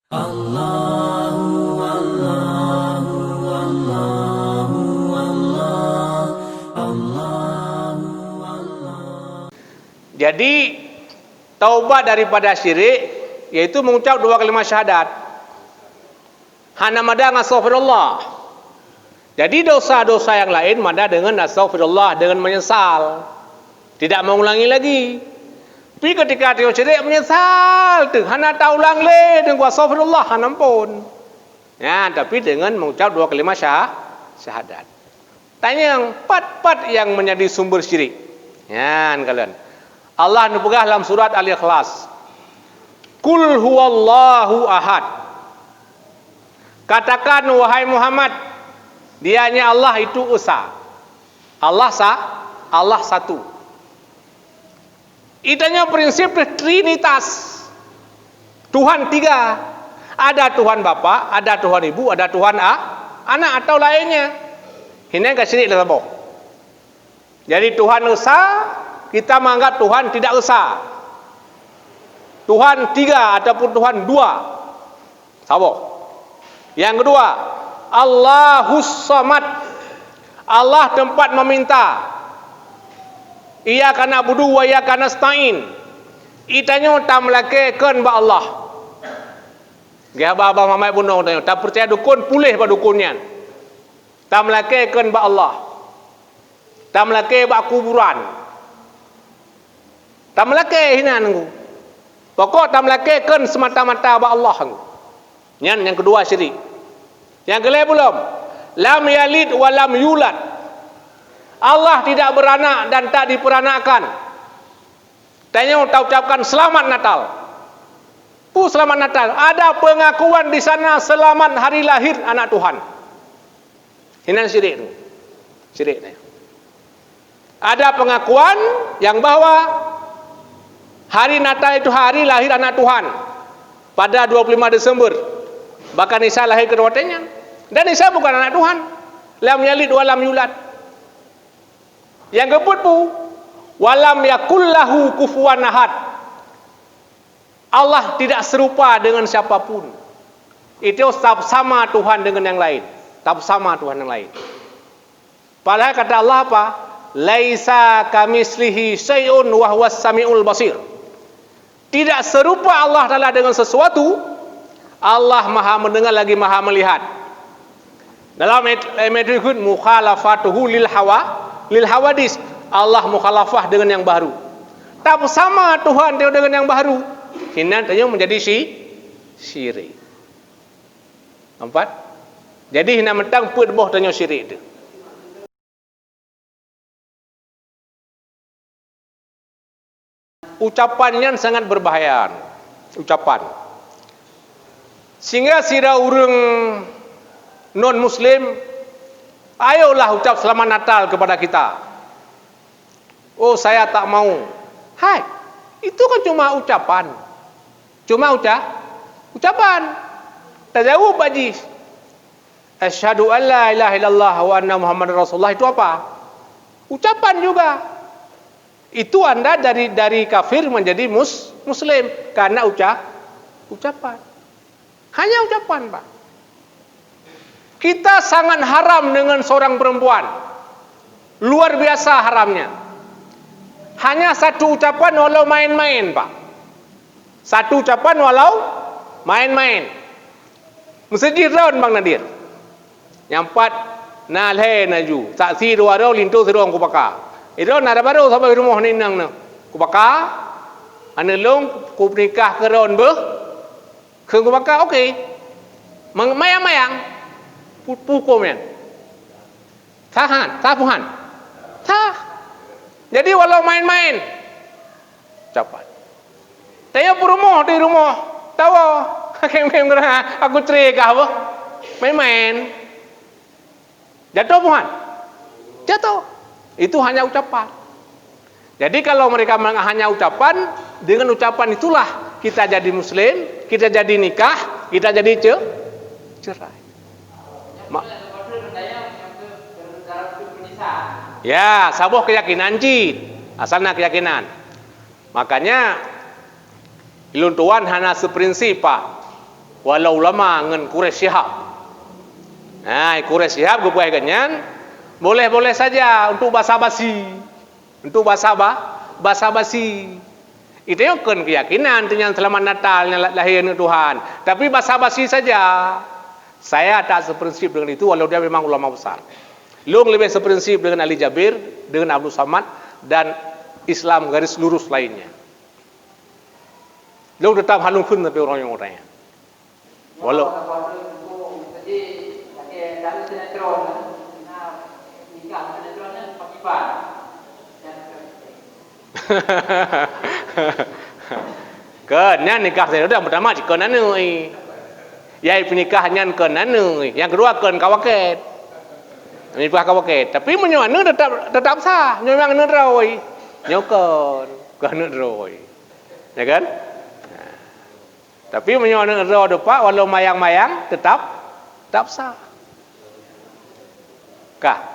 Jadi taubat daripada syirik yaitu mengucap dua kalimat syahadat. Hana mada astaghfirullah. Jadi dosa-dosa yang lain mada dengan astaghfirullah, dengan menyesal, tidak mengulangi lagi. Tapi ketika dia syirik menyesal tu, hana tak ulang le dengan astaghfirullah, hana ampun. Ya, tapi dengan mengucap dua kalimat syahadat. Tanya yang empat yang menjadi sumber syirik. Ya, kalian. Allah nupegah dalam surat Al-Ikhlas. Qul huwallahu ahad. Katakan wahai Muhammad, dianya Allah itu esa. Allah satu. Itanya prinsip Trinitas. Tuhan tiga. Ada Tuhan Bapa, ada Tuhan Ibu, ada Tuhan anak atau lainnya. Ini enggak syirik dah boh. Jadi Tuhan esa, kita menganggap Tuhan tidak esa. Tuhan tiga ataupun Tuhan dua. Sabo. Yang kedua, Allahus Samad. Allah tempat meminta. Iyyaka na'budu wa iyyaka nasta'in. Itanya tak melakekan ba Allah. Gaya abah mamai bunuh tanya, tak percaya dukun pulih ba dukunnya. Tak melakekan ba Allah. Tak melake ba kuburan. Tak melake hinan ku. Pokok tak melakekan semata-mata ba Allah ku. Yang kedua syirik. Yang kelima belum. Lam yalid wa lam yulad. Allah tidak beranak dan tak diperanakan. Tanya tak ucapkan selamat Natal. Selamat Natal. Ada pengakuan di sana selamat hari lahir anak Tuhan. Hinan syirik tu. Syirik ni. Ada pengakuan yang bahwa hari Natal itu hari lahir anak Tuhan pada 25 Desember. Bahkan Isa lahir ke watanya. Dan Isa bukan anak Tuhan. Lam yalid wa lam yulad. Yang kebut pu, walam yakullahu kufuwan ahad. Allah tidak serupa dengan siapapun. Itu tak sama Tuhan dengan yang lain. Tak sama Tuhan yang lain. Padahal kata Allah apa? Laisa kamislihi syai'un wa huwas samiul basir. Tidak serupa Allah Ta'ala dengan sesuatu. Allah maha mendengar lagi maha melihat. Dalam ayat berikut, mukhalafatuhu lil hawadis. Allah mukhalafah dengan yang baru. Tak sama Tuhan dengan yang baru. Hinan tanya menjadi syirik. Nampak? Jadi hinan mentang put boh tanya syirik itu. Ucapannya sangat berbahaya. Ucapan. Sehingga sira urang non muslim, ayolah ucap selamat Natal kepada kita. Oh, saya tak mau. Hai, itu kan cuma ucapan. Cuma ucapan. Tak jauh baji. Asyhadu an la ilaha illallah wa anna Muhammadar Rasulullah itu apa? Ucapan juga. Itu Anda dari kafir menjadi muslim karena ucapan. Hanya ucapan, Pak. Kita sangat haram dengan seorang perempuan. Luar biasa haramnya. Hanya satu ucapan walau main-main, Pak. Satu ucapan walau main-main. Mesti raun Bang Nadir. Yang empat, nalhe naju. Saksi dua rau lintu seruang kupaka. Itu nada baru sampai rumah ni nang na. Kupaka. Anelong kup nikah ke raun beh. Ke kupaka okey. Mayang-mayang. Pukumen. Tahan. Jadi walau main-main. Cepat. Tanya rumah di rumah. Tahu. Kem-kem kena aku cerai kah apa? Main-main. Jatuh Tuhan. Jatuh. Itu hanya ucapan. Jadi kalau mereka hanya ucapan, dengan ucapan itulah kita jadi muslim, kita jadi nikah, kita jadi cerai. Ya, sabuh keyakinan ji. Asalnya keyakinan. Makanya ilun tuan hanya seprinsip, Pak. walau ulama ngan Quraisy Syihab. Nah, Quraisy Syihab gupai ganyan, boleh-boleh saja untuk basa-basi. Untuk basa-basi. Itu yang keyakinan dengan selamat Natal lahirnya Tuhan. Tapi basa-basi saja. Saya tak seprinsip dengan itu walau dia memang ulama besar. Long lebih seprinsip dengan Ali Jabir, dengan Abdul Samad dan Islam garis lurus lainnya. Long tetap halung pun tapi orang yang orangnya. Walau Kenyan nikah saya sudah pertama jika nanui. Yai pernikahannya ke nanui. Yang kedua ke kawaket. Nikah kawaket. Tapi menyuana tetap sah. Memang neroi. Nyokan ke neroi. Ya kan? Tapi menyuana neroi depan walau mayang-mayang tetap sah. Kah?